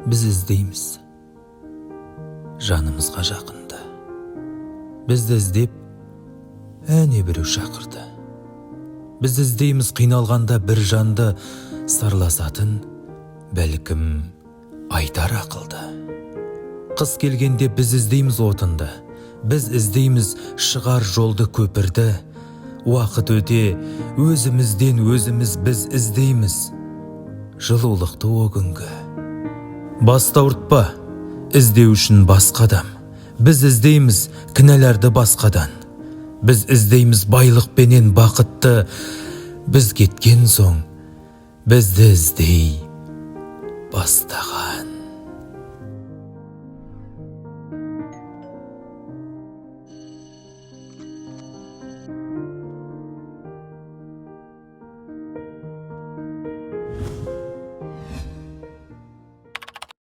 Біз іздейміз жанымызға жақынды. Бізді іздеп әне біреу шақырды. Біз іздейміз қиналғанда бір жанды, сарласатын бәлкім айтар ақылды. Қыс келгенде біз іздейміз отынды. Біз іздейміз шығар жолды, көпірді. Уақыт өте өзімізден өзіміз біз іздейміз жылулықты о күнгі. Басты ауыртпа, іздеу үшін басқа адам. Біз іздейміз кінәларды басқадан. Біз іздейміз байлықпенен бақытты. Біз кеткен соң бізді іздей бастаған.